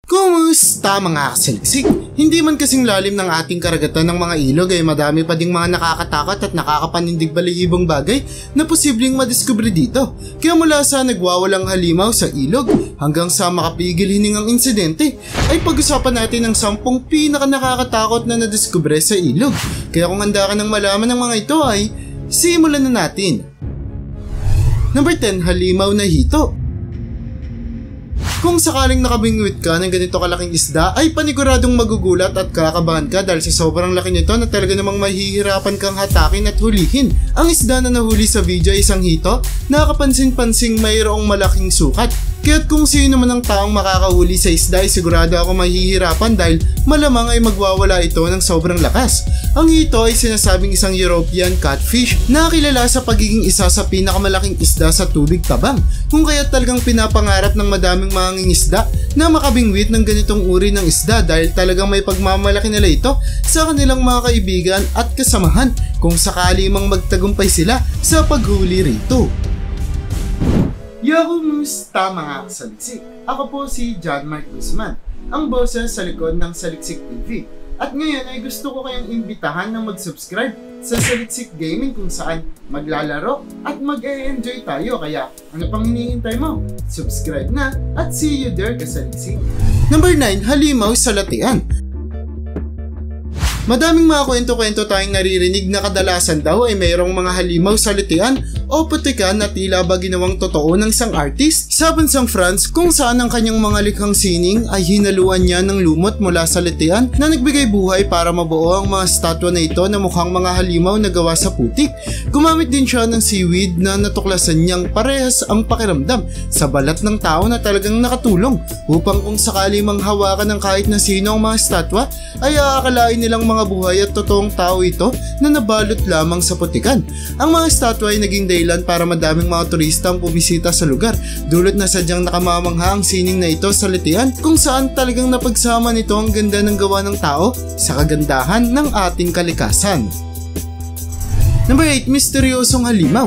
Kumusta mga kasaliksik? Hindi man kasing lalim ng ating karagatan ng mga ilog ay madami pa ding mga nakakatakot at nakakapanindig balihibong bagay na posibleng madiskubre dito. Kaya mula sa nagwawalang halimaw sa ilog hanggang sa makapigil hiningang insidente ay pag-usapan natin ang 10 pinaka-nakakatakot na nadiskubre sa ilog. Kaya kung handa ka nang malaman ng mga ito ay simulan na natin. Number 10, halimaw na hito. Kung sakaling nakabingwit ka ng ganito kalaking isda ay paniguradong magugulat at kakabahan ka dahil sa sobrang laki nito na talaga namang mahihirapan kang hatakin at hulihin. Ang isda na nahuli sa video ay isang hito na kapansin-pansing mayroong malaking sukat. Kaya't kung sino man ang taong makakahuli sa isda ay sigurado ako mahihirapan dahil malamang ay magwawala ito ng sobrang lakas. Ang hito ay sinasabing isang European catfish na kilala sa pagiging isa sa pinakamalaking isda sa tubig tabang. Kung kaya talagang pinapangarap ng madaming mangingisda na makabingwit ng ganitong uri ng isda dahil talagang may pagmamalaki nila ito sa kanilang mga kaibigan at kasamahan kung sakali mang magtagumpay sila sa paghuli rito. Yo, kumusta mga kasaliksik? Ako po si John Mark Guzman, ang boses sa likod ng Saliksik TV. At ngayon ay gusto ko kayong imbitahan na mag-subscribe sa Saliksik Gaming kung saan maglalaro at mag-e-enjoy tayo. Kaya ano pang hinihintay mo? Subscribe na at see you there kasaliksik. Number 9, halimaw sa latian. Madaming mga kwento-kwento tayong naririnig na kadalasan daw ay mayroong mga halimaw sa litian o putikan na tila ba ginawang totoo ng isang artist sa bansang France kung saan ang kanyang mga likhang sining ay hinaluan niya ng lumot mula sa litian na nagbigay buhay para mabuo ang mga statwa na ito na mukhang mga halimaw na gawa sa putik. Gumamit din siya ng seaweed na natuklasan niyang parehas ang pakiramdam sa balat ng tao na talagang nakatulong upang kung sakali mang hawakan ng kahit na sino ang mga statwa ay aakalain nilang mga buhay at totoong tao ito na nabalot lamang sa putikan. Ang mga statwa ay naging dahilan para madaming mga turista ang bumisita sa lugar, dulot na sadyang nakamamangha ang sining na ito sa litian kung saan talagang napagsama nito ang ganda ng gawa ng tao sa kagandahan ng ating kalikasan. Number 8, misteryosong halimaw.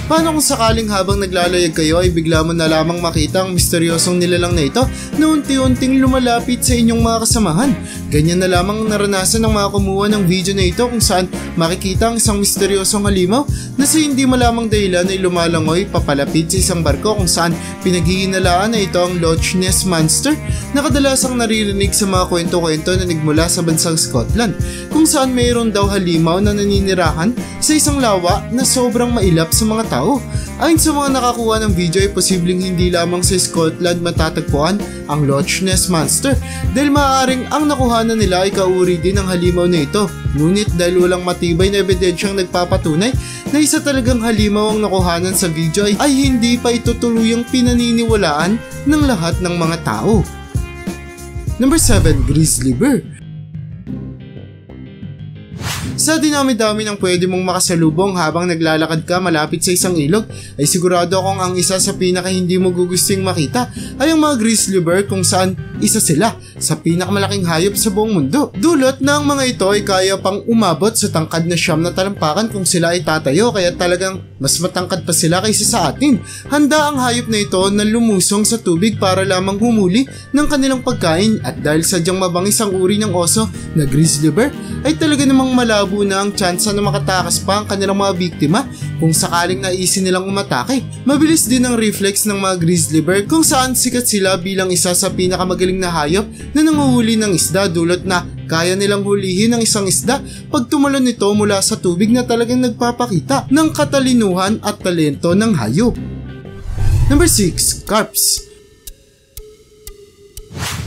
Paano kung sakaling habang naglalayag kayo ay bigla mo na lamang makita ang misteryosong nilalang na ito na unti-unting lumalapit sa inyong mga kasamahan? Ganyan na lamang naranasan ng mga kumuha ng video na ito kung saan makikita ang isang misteryosong halimaw na sa hindi malamang dahilan ay lumalangoy papalapit sa isang barko kung saan pinaghihinalaan na ito ang Loch Ness Monster na kadalasang naririnig sa mga kwento-kwento na nagmula sa bansang Scotland kung saan mayroon daw halimaw na naninirahan sa isang lawa na sobrang mailap sa mga tao. Ayon sa mga nakakuha ng video ay posibleng hindi lamang sa Scotland matatagpuan ang Loch Ness Monster dahil maaaring ang nakuhanan nila ay kauri din ng halimaw na ito. Ngunit dahil walang matibay na ebidensyang nagpapatunay na isa talagang halimaw ang nakuhanan sa video ay hindi pa ito tuluyang pinaniniwalaan ng lahat ng mga tao. Number 7, grizzly bear. Sa dinami-dami ng pwede mong makasalubong habang naglalakad ka malapit sa isang ilog ay sigurado akong ang isa sa pinaka hindi mo gugusting makita ay ang mga grizzly bear kung saan isa sila sa pinakamalaking hayop sa buong mundo. Dulot na ang mga ito ay kaya pang umabot sa tangkad na 9 na talampakan kung sila ay tatayo kaya talagang mas matangkad pa sila kaysa sa atin. Handa ang hayop na ito na lumusong sa tubig para lamang humuli ng kanilang pagkain at dahil sadyang mabangis ang uri ng oso na grizzly bear ay talaga namang malabo na ang tsansa na makatakas pa ang kanilang mga biktima kung sakaling naisin nilang umatake. Mabilis din ang reflex ng mga grizzly bear kung saan sikat sila bilang isa sa pinakamagaling na hayop na nanguhuli ng isda dulot na kaya nilang hulihin ang isang isda pag tumalon nito mula sa tubig na talagang nagpapakita ng katalinuhan at talento ng hayop. Number 6, carps.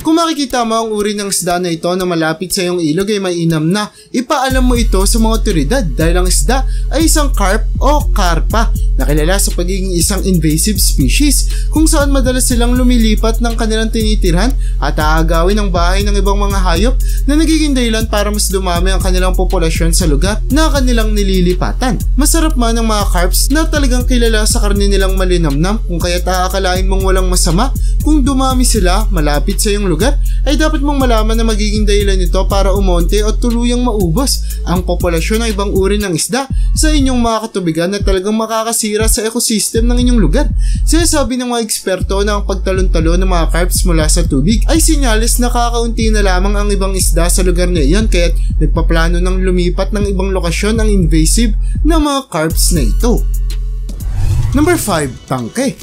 Kung makikita mo ang uri ng isda na ito na malapit sa iyong ilog ay mainam na ipaalam mo ito sa mga otoridad dahil ang isda ay isang carp o karpa na kilala sa pagiging isang invasive species kung saan madalas silang lumilipat ng kanilang tinitirhan at aagawin ang bahay ng ibang mga hayop na nagiging dahilan para mas dumami ang kanilang populasyon sa lugar na kanilang nililipatan. Masarap man ang mga carps na talagang kilala sa karne nilang malinamnam kung kaya't aakalain mong walang masama kung dumami sila malapit sa iyong lugar lugar, ay dapat mong malaman na magiging dahilan nito para umonte o tuluyang maubos ang populasyon ng ibang uri ng isda sa inyong mga katubigan na talagang makakasira sa ecosystem ng inyong lugar. Sinasabi ng mga eksperto na ang pagtalon-talon ng mga carps mula sa tubig ay sinyalis na kakaunti na lamang ang ibang isda sa lugar na iyon, kaya't nagpaplano ng lumipat ng ibang lokasyon ang invasive na mga carps na ito. Number 5. Tangke.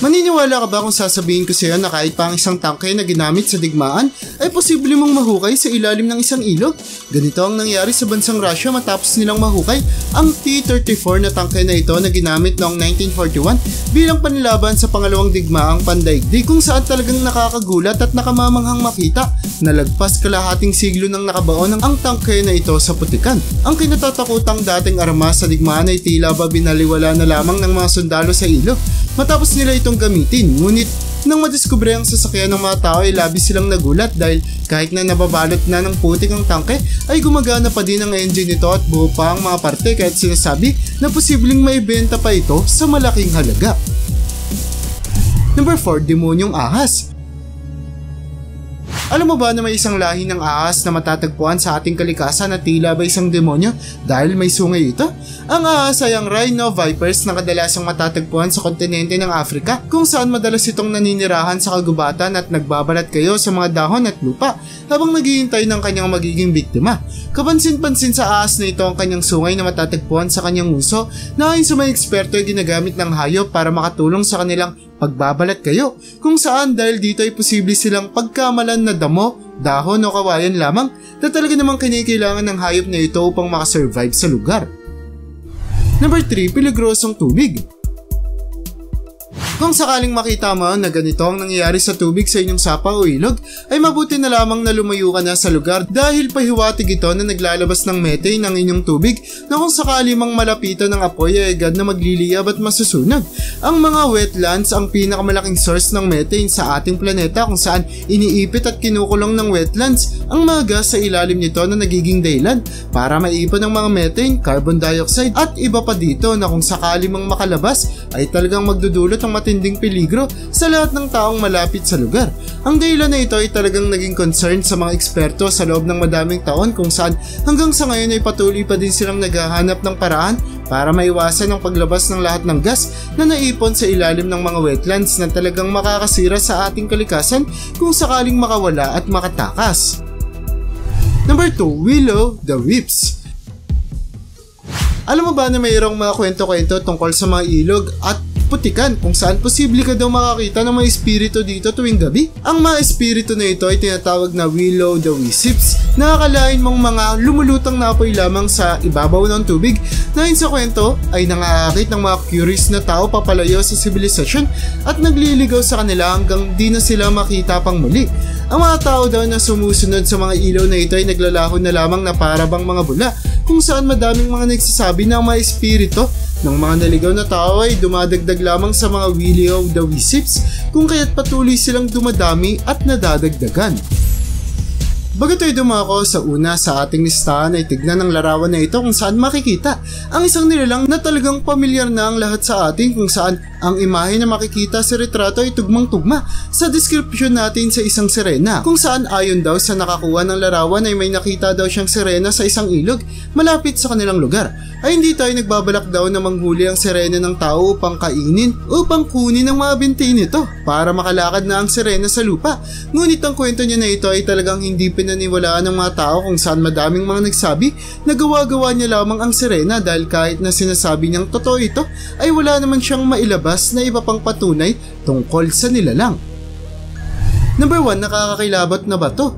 Maniniwala ka ba kung sasabihin ko sa iyo na kahit pa ang isang tangke na ginamit sa digmaan ay posible mong mahukay sa ilalim ng isang ilog? Ganito ang nangyari sa bansang Russia matapos nilang mahukay ang T-34 na tangke na ito na ginamit noong 1941 bilang panlaban sa pangalawang digmaang pandaigdig, kung saan talagang nakakagulat at nakamamanghang makita na lagpas kalahating siglo nang nakabaon ang tangke na ito sa putikan. Ang kinatatakutang dating armas sa digmaan ay tila ba binaliwala na lamang ng mga sundalo sa ilog matapos nila itong gamitin. Ngunit nang madiskubre ang sasakyan ng mga tao ay labis silang nagulat dahil kahit na nababalot na ng putik ang tangke ay gumagana pa din ang engine nito at buo pa ang mga parte, kaya't sinasabi na posibleng maibenta pa ito sa malaking halaga. Number 4. Demonyong ahas. Alam mo ba na may isang lahi ng ahas na matatagpuan sa ating kalikasan na tila ba isang demonyo dahil may sungay ito? Ang ahas ay ang rhino vipers na kadalasang matatagpuan sa kontinente ng Africa, kung saan madalas itong naninirahan sa kagubatan at nagbabalat kayo sa mga dahon at lupa habang naghihintay ng kanyang magiging biktima. Kapansin-pansin sa ahas na ito ang kanyang sungay na matatagpuan sa kanyang uso na ayon sa mga eksperto ay ginagamit ng hayop para makatulong sa kanilang pagbabalat kayo, kung saan dahil dito ay posible silang pagkamalan na damo, dahon o kawayan lamang na talaga namang kailangan ng hayop na ito upang makasurvive sa lugar. Number 3. Peligrosong tubig. Kung sakaling makita mo na ganito ang nangyayari sa tubig sa inyong sapa o ilog, ay mabuti na lamang na lumayo ka na sa lugar dahil pahiwatig ito na naglalabas ng methane ng inyong tubig na kung sakali mang malapitan ng apoy ay agad na magliliyab at masusunog. Ang mga wetlands ang pinakamalaking source ng methane sa ating planeta, kung saan iniipit at kinukulong ng wetlands ang mga gas sa ilalim nito na nagiging dahilan para maipon ng mga methane, carbon dioxide at iba pa dito na kung sakali mang makalabas ay talagang magdudulot ng matinding peligro sa lahat ng taong malapit sa lugar. Ang dahilan na ito ay talagang naging concern sa mga eksperto sa loob ng madaming taon, kung saan hanggang sa ngayon ay patuloy pa din silang naghahanap ng paraan para maiwasan ang paglabas ng lahat ng gas na naipon sa ilalim ng mga wetlands na talagang makakasira sa ating kalikasan kung sakaling makawala at makatakas. Number 2. Will the Wisps. Alam mo ba na mayroong mga kwento-kwento tungkol sa mga ilog at putikan kung saan posible ka daw makakita ng mga espiritu dito tuwing gabi? Ang mga espiritu na ito ay tinatawag na Will the Wisps, na akalain mong mga lumulutang na apoy lamang sa ibabaw ng tubig na ayon sa kwento ay nangaakit ng mga curious na tao papalayo sa sibilisasyon at nagliligaw sa kanila hanggang di na sila makita pang muli. Ang mga tao daw na sumusunod sa mga ilaw na ito ay naglalahon na lamang na para bang mga bula, kung saan madaming mga nagsasabi na ang mga espiritu ng mga naligaw na tao ay dumadagdag lamang sa mga Will the Wisps, kung kaya't patuloy silang dumadami at nadadagdagan. Bago tayo dumako sa una sa ating listahan ay tignan ang larawan na ito kung saan makikita ang isang nilalang na talagang pamilyar na ang lahat sa atin, kung saan ang imahe na makikita sa retrato ay tugmang-tugma sa description natin sa isang sirena, kung saan ayon daw sa nakakuha ng larawan ay may nakita daw siyang sirena sa isang ilog malapit sa kanilang lugar. Ay hindi tayo nagbabalak daw na manghuli ang sirena ng tao upang kainin upang kunin ang mga binti nito para makalakad na ang sirena sa lupa. Ngunit ang kwento niya na ito ay talagang hindi pinaniwalaan ng mga tao, kung saan madaming mga nagsabi na gawa-gawa niya lamang ang sirena dahil kahit na sinasabi niyang totoo ito ay wala naman siyang mailabas na iba pang patunay tungkol sa nilalang. Number 1. Nakakakilabot na bato.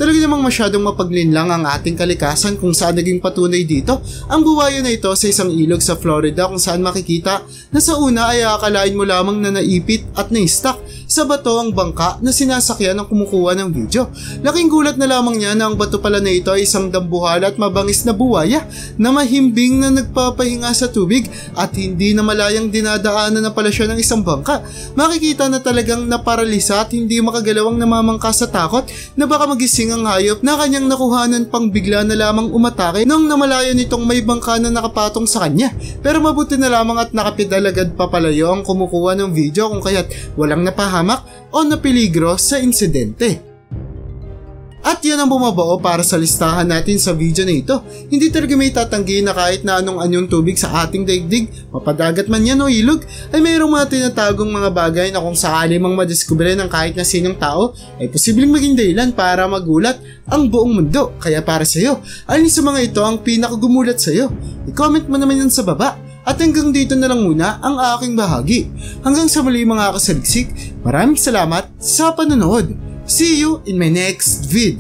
Talaga namang masyadong mapaglinlang ang ating kalikasan kung saan naging patunay dito ang buwaya na ito sa isang ilog sa Florida, kung saan makikita na sa una ay akalain mo lamang na naipit at na-stuck sa bato ang bangka na sinasakyan ng kumukuha ng video. Laking gulat na lamang niya na ang bato pala na ito ay isang dambuhal at mabangis na buwaya na mahimbing na nagpapahinga sa tubig at hindi na malayang dinadaanan na pala siya ng isang bangka. Makikita na talagang naparalisa at hindi makagalawang namamangka sa takot na baka magising ang hayop na kanyang nakuhanan pang bigla na lamang umatake nung namalayan nitong may bangka na nakapatong sa kanya. Pero mabuti na lamang at nakapidalagad pa palayo ang kumukuha ng video kung kaya't walang napahamak o napeligro sa insidente. At yan ang bumabao para sa listahan natin sa video na ito. Hindi talaga may tatanggi na kahit na anong anyong tubig sa ating daigdig, mapadagat man yan o ilog, ay mayroong mga tinatagong mga bagay na kung sakali mang madiskubre ng kahit na sinong tao, ay posibleng maging dahilan para magulat ang buong mundo. Kaya para sa'yo, alin sa mga ito ang pinakagumulat sa'yo? I-comment mo naman yan sa baba. At hanggang dito na lang muna ang aking bahagi. Hanggang sa muli mga kasaliksik, maraming salamat sa panonood. See you in my next vid.